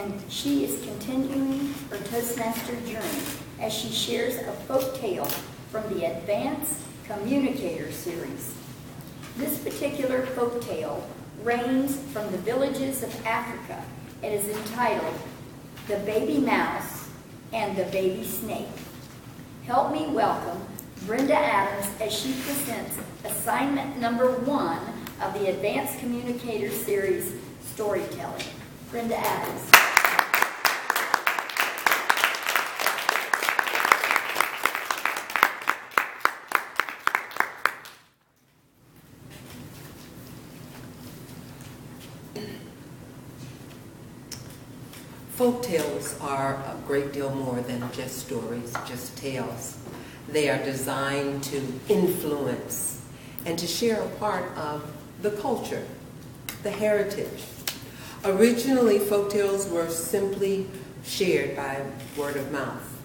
and she is continuing her Toastmaster journey as she shares a folk tale from the Advanced Communicator series. This particular folk tale reigns from the villages of Africa. It is entitled The Baby Mouse and the Baby Snake. Help me welcome Brenda Adams as she presents assignment number 1 of the Advanced Communicator series, Storytelling. Brenda Adams. Folk tales are a great deal more than just stories, just tales. They are designed to influence and to share a part of the culture, the heritage. Originally, folk tales were simply shared by word of mouth.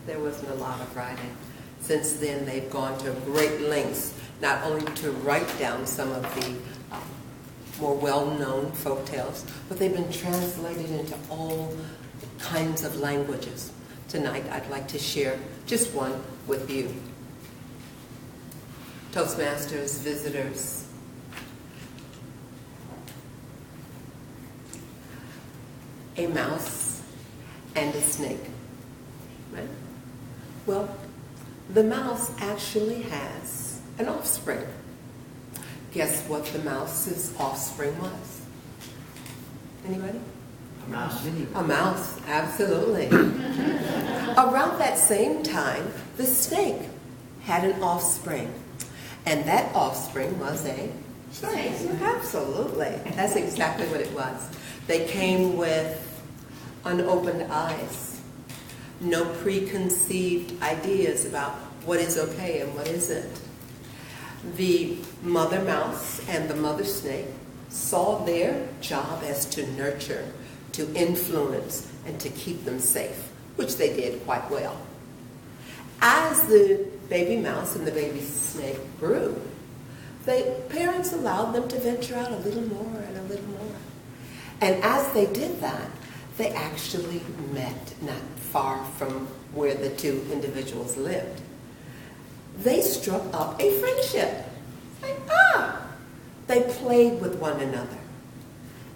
There wasn't a lot of writing. Since then, they've gone to great lengths, not only to write down some of the more well-known folk tales, but they've been translated into all kinds of languages. Tonight, I'd like to share just one with you. Toastmasters, visitors, a mouse and a snake, right? Well, the mouse actually has an offspring. Guess what the mouse's offspring was? Anybody? A mouse. A mouse, absolutely. Around that same time, the snake had an offspring. And that offspring was a snake. Absolutely. That's exactly what it was. They came with unopened eyes, no preconceived ideas about what is okay and what isn't. The mother mouse and the mother snake saw their job as to nurture, to influence, and to keep them safe, which they did quite well. As the baby mouse and the baby snake grew, the parents allowed them to venture out a little more and a little more. And as they did that, they actually met not far from where the two individuals lived. They struck up a friendship. They played with one another.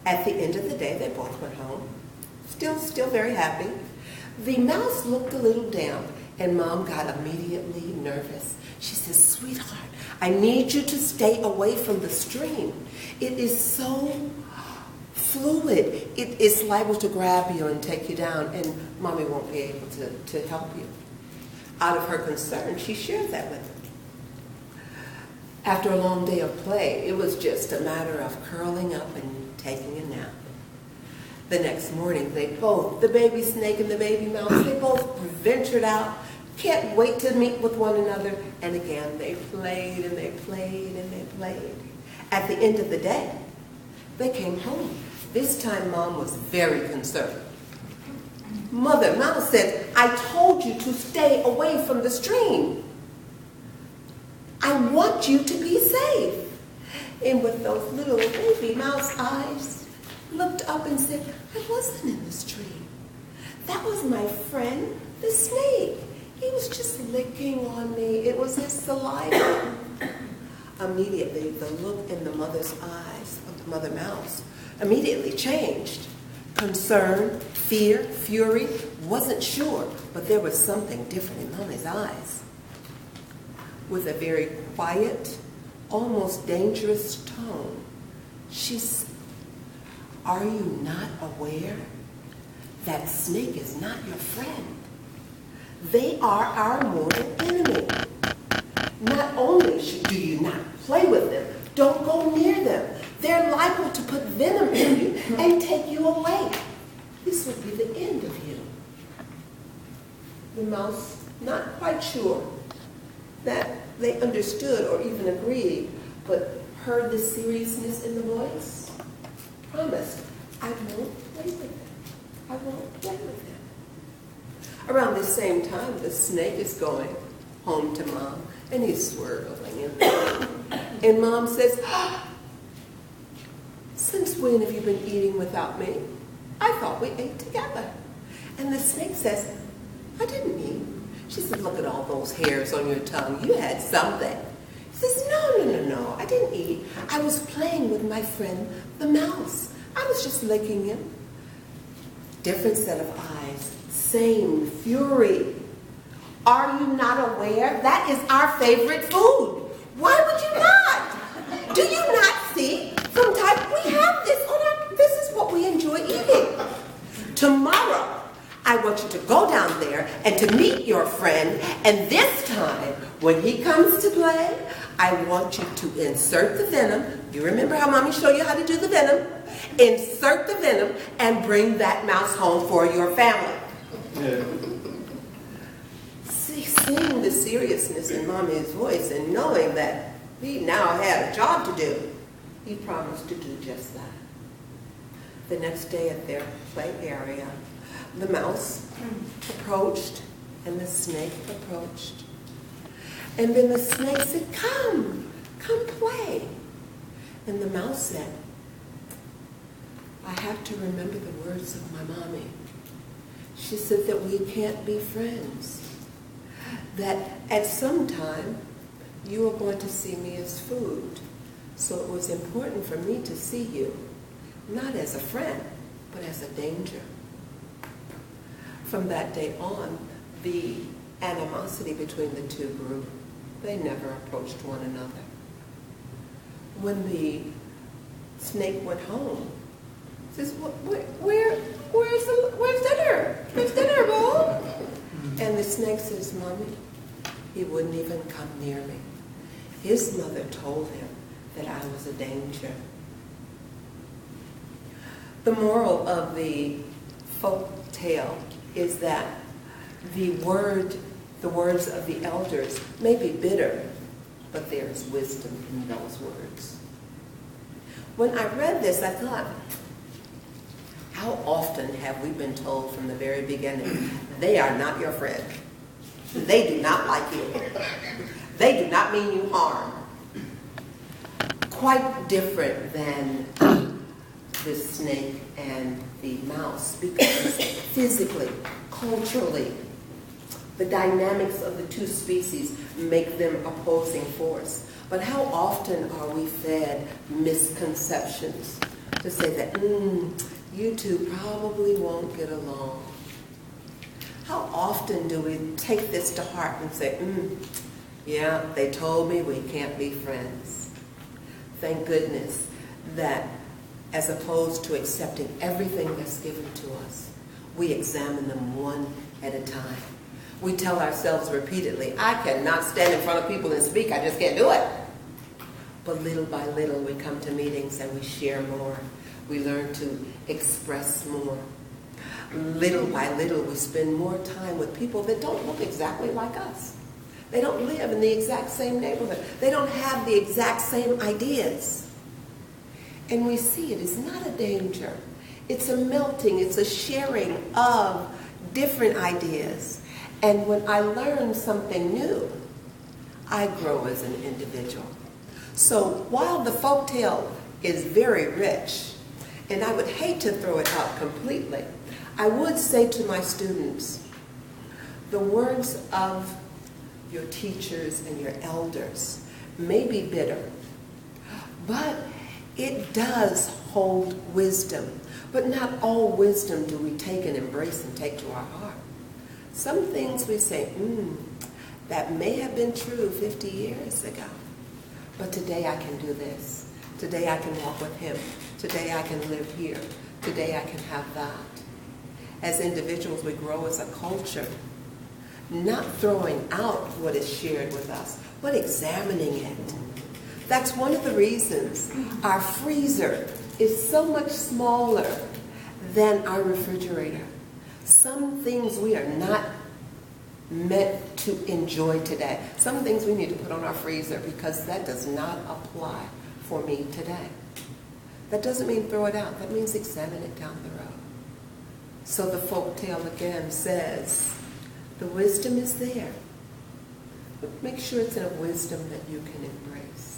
At the end of the day, they both went home, still very happy. The mouse looked a little damp, and Mom got immediately nervous. She says, "Sweetheart, I need you to stay away from the stream. It is so fluid. It is liable to grab you and take you down, and Mommy won't be able to help you." Out of her concern, she shared that with them. After a long day of play, it was just a matter of curling up and taking a nap. The next morning, they both, the baby snake and the baby mouse, they both ventured out, can't wait to meet with one another, and again, they played and they played and they played. At the end of the day, they came home. This time, Mom was very concerned. Mother Mouse said, "I told you to stay away from the stream. I want you to be safe." And with those little baby mouse eyes, looked up and said, "I wasn't in the stream. That was my friend, the snake. He was just licking on me. It was his saliva." Immediately, the look in the mother's eyes of the mother mouse immediately changed. Concern, fear, fury, wasn't sure, but there was something different in Mommy's eyes. With a very quiet, almost dangerous tone, she said, "Are you not aware that snake is not your friend? They are our mortal enemy. Not only do you not play with them, don't go near them. They're liable to put venom in you and take you away. This would be the end of you." The mouse, not quite sure that they understood or even agreed, but heard the seriousness in the voice, promised, "I won't play with them. I won't play with them." Around the same time, the snake is going home to Mom, and he's swirling. And Mom says, "Since when have you been eating without me?" I thought we ate together. And the snake says, I didn't eat. She said, look at all those hairs on your tongue. You had something. He says, no, I didn't eat. I was playing with my friend, the mouse. I was just licking him. Different set of eyes, same fury. Are you not aware? That is our favorite food. Why would you not? Do you not see? Sometimes we have this on our, this is what we enjoy eating. Tomorrow, I want you to go down there and to meet your friend, and this time, when he comes to play, I want you to insert the venom. You remember how Mommy showed you how to do the venom? Insert the venom and bring that mouse home for your family. Yeah. Seeing the seriousness in Mommy's voice and knowing that he now had a job to do, he promised to do just that. The next day at their play area, the mouse approached and the snake approached. And then the snake said, come play. And the mouse said, I have to remember the words of my mommy. She said that we can't be friends. That at some time, you are going to see me as food. So it was important for me to see you, not as a friend, but as a danger. From that day on, the animosity between the two grew. They never approached one another. When the snake went home, he says, where's dinner? Where's dinner, Bo? And the snake says, Mommy, he wouldn't even come near me. His mother told him that I was a danger. The moral of the folk tale is that the words of the elders may be bitter, but there is wisdom in those words. When I read this, I thought, how often have we been told from the very beginning, they are not your friend. They do not like you. They do not mean you harm. Quite different than the snake and the mouse, because physically, culturally, the dynamics of the two species make them opposing force. But how often are we fed misconceptions to say that, you two probably won't get along? How often do we take this to heart and say, yeah, they told me we can't be friends. Thank goodness that as opposed to accepting everything that's given to us, we examine them one at a time. We tell ourselves repeatedly, I cannot stand in front of people and speak, I just can't do it. But little by little, we come to meetings and we share more. We learn to express more. Little by little, we spend more time with people that don't look exactly like us. They don't live in the exact same neighborhood. They don't have the exact same ideas. And we see it is not a danger. It's a melting, it's a sharing of different ideas. And when I learn something new, I grow as an individual. So while the folktale is very rich, and I would hate to throw it out completely, I would say to my students, the words of your teachers and your elders may be bitter, but it does hold wisdom. But not all wisdom do we take and embrace and take to our heart. Some things we say, that may have been true 50 years ago, but today I can do this. Today I can walk with him. Today I can live here. Today I can have that. As individuals, we grow as a culture, not throwing out what is shared with us, but examining it. That's one of the reasons our freezer is so much smaller than our refrigerator. Some things we are not meant to enjoy today. Some things we need to put on our freezer because that does not apply for me today. That doesn't mean throw it out. That means examine it down the road. So the folk tale again says, the wisdom is there, but make sure it's in a wisdom that you can embrace.